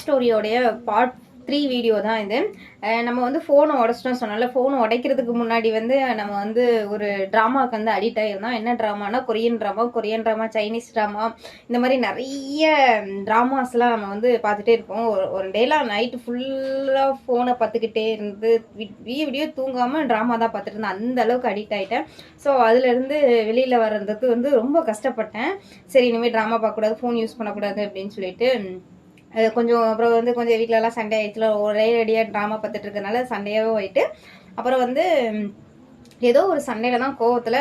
ஸ்டோரியோடைய part 3 video தான் இது. நம்ம வந்து ஃபோனை உடச்சிட்டோம் சொன்னால, ஃபோனை உடைக்கிறதுக்கு முன்னாடி வந்து நம்ம வந்து ஒரு ட்ராமாவுக்கு வந்து அடிக்ட் ஆகிருந்தோம். என்ன ட்ராமானா கொரியன் ட்ராமா, சைனீஸ் ட்ராமா, இந்த மாதிரி நிறைய ட்ராமாஸ்லாம் நம்ம வந்து பார்த்துட்டே இருப்போம். ஒரு டேலாம் நைட்டு ஃபுல்லாக ஃபோனை பார்த்துக்கிட்டே இருந்து விடிய தூங்காமல் ட்ராமா தான் பார்த்துட்டு இருந்தேன். அந்த அளவுக்கு அடிக்ட் ஆகிட்டேன். ஸோ அதுலேருந்து வெளியில் வர்றதுக்கு வந்து ரொம்ப கஷ்டப்பட்டேன். சரி, இனிமேல் ட்ராமா பார்க்கக்கூடாது, ஃபோன் யூஸ் பண்ணக்கூடாது அப்படின்னு சொல்லிட்டு கொஞ்சம் அப்புறம் வந்து கொஞ்சம் வீட்டிலலாம் சண்டே ஆயிடுச்சுல, ஒரே ரெடியாக ட்ராமா பார்த்துட்டு இருக்கனால சண்டையாகவே ஆயிட்டு, அப்புறம் வந்து ஏதோ ஒரு சண்டையில தான் கோவத்தில்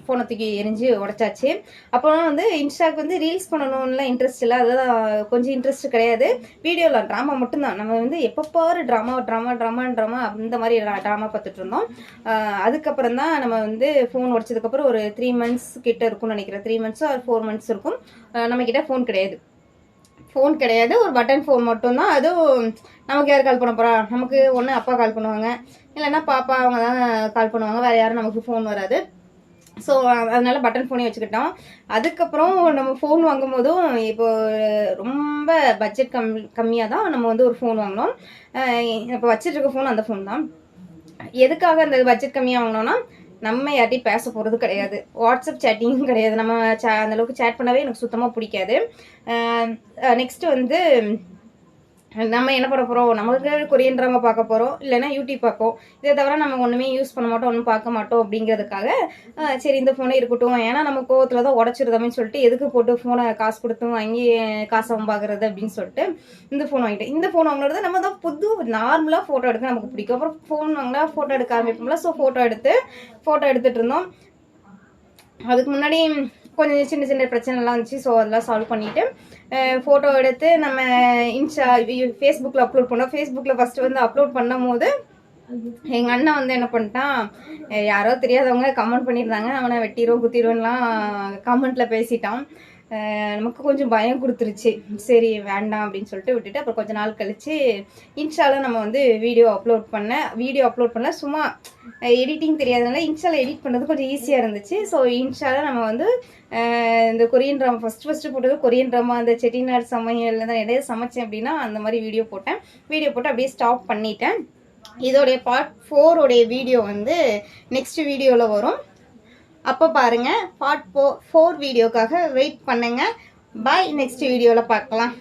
ஃபோனை தூக்கி எரிஞ்சு உடச்சாச்சு. அப்புறம் வந்து இன்ஸ்டாக்கு வந்து ரீல்ஸ் பண்ணணும்லாம் இன்ட்ரெஸ்ட் இல்லை, அதுதான் கொஞ்சம் இன்ட்ரெஸ்ட் கிடையாது. வீடியோவில் ட்ராமா மட்டும்தான். நம்ம வந்து எப்போ பாரு ட்ராமா அந்த மாதிரி ட்ராமா பார்த்துட்டு இருந்தோம். அதுக்கப்புறம் தான் நம்ம வந்து ஃபோன் உடச்சதுக்கப்புறம் ஒரு 3 months கிட்ட இருக்கும்னு நினைக்கிறேன். 3 months or 4 months இருக்கும். நம்மக்கிட்ட ஃபோன் கிடையாது. ஒரு பட்டன் ஃபோன் மட்டும்தான். அதுவும் நமக்கு யார் கால் பண்ண போகிறா? நமக்கு ஒன்று அப்பா கால் பண்ணுவாங்க, இல்லைன்னா பாப்பா அவங்க தான் கால் பண்ணுவாங்க. வேறு யாரும் நமக்கு ஃபோன் வராது. ஸோ அதனால பட்டன் ஃபோனே வச்சுக்கிட்டோம். அதுக்கப்புறம் நம்ம ஃபோன் வாங்கும் போதும் இப்போ ரொம்ப பட்ஜெட் கம்மியாக தான் நம்ம வந்து ஒரு ஃபோன் வாங்கினோம். இப்போ வச்சுட்டு இருக்க ஃபோன் அந்த ஃபோன் தான். எதுக்காக அந்த பட்ஜெட் கம்மியாக வாங்கினோன்னா, நம்ம யார்ட்டையும் பேச போகிறது கிடையாது, வாட்ஸ்அப் சேட்டிங்கும் கிடையாது. நம்ம அந்தளவுக்கு சேட் பண்ணவே எனக்கு சுத்தமாக பிடிக்காது. நெக்ஸ்ட்டு வந்து நம்ம என்ன பண்ண போகிறோம், நமக்கு கொரியன் ட்ராமா பார்க்க போகிறோம், இல்லைன்னா யூடியூப் பார்ப்போம். இதை தவிர நம்ம ஒன்றுமே யூஸ் பண்ண மாட்டோம், ஒன்றும் பார்க்க மாட்டோம். அப்படிங்கிறதுக்காக சரி இந்த ஃபோனே இருக்கட்டும், ஏன்னா நம்ம கோவத்தில் தான் உடச்சிருந்தோம்னு சொல்லிட்டு எதுக்கு போட்டு ஃபோனை காசு கொடுத்து வாங்கி காசை பார்க்குறது அப்படின்னு சொல்லிட்டு இந்த ஃபோன் வாங்கிட்டேன். இந்த ஃபோன் வாங்கினது நம்ம தான் நார்மலாக ஃபோட்டோ எடுக்க நமக்கு பிடிக்கும். அப்புறம் ஃபோன் வாங்கினா ஃபோட்டோ எடுக்க ஆரம்பிப்போம்ல. ஸோ ஃபோட்டோ எடுத்துகிட்டு இருந்தோம். அதுக்கு முன்னாடி கொஞ்சம் சின்ன சின்ன பிரச்சனைலாம் இருந்துச்சு. ஸோ அதெல்லாம் சால்வ் பண்ணிவிட்டு ஃபோட்டோ எடுத்து நம்ம ஃபேஸ்புக்கில் அப்லோட் பண்ணோம். ஃபேஸ்புக்கில் ஃபஸ்ட்டு வந்து அப்லோட் பண்ணும் போது எங்கள் அண்ணன் வந்து என்ன பண்ணிட்டான், யாரோ தெரியாதவங்க கமெண்ட் பண்ணியிருந்தாங்க, அவனை வெட்டிடுவோம் குத்திடுவோம்லாம் கமெண்ட்டில் பேசிட்டான். நமக்கு கொஞ்சம் பயம் கொடுத்துருச்சு. சரி வேண்டாம் அப்படின்னு சொல்லிட்டு விட்டுட்டு அப்புறம் கொஞ்சம் நாள் கழித்து இன்ஸ்டாவில் நம்ம வந்து வீடியோ அப்லோட் பண்ண சும்மா எடிட்டிங் தெரியாதனால இன்ஸ்டாவில் எடிட் பண்ணுறது கொஞ்சம் ஈஸியாக இருந்துச்சு. ஸோ இன்ஸ்டாவில் நம்ம வந்து இந்த கொரியன் ட்ராமா ஃபஸ்ட்டு போட்டது கொரியன் ட்ராமா, அந்த செட்டிநாடு சமையல் தான் இடையே சமைச்சேன் அப்படின்னா அந்த மாதிரி வீடியோ போட்டு அப்படியே ஸ்டாப் பண்ணிட்டேன். இதோடைய பார்ட் 4 வீடியோ வந்து நெக்ஸ்ட் வீடியோவில் வரும். அப்போ பாருங்கள். பார்ட் 4 வீடியோக்காக வெயிட் பண்ணுங்க. பாய். நெக்ஸ்ட் வீடியோவில் பார்க்கலாம்.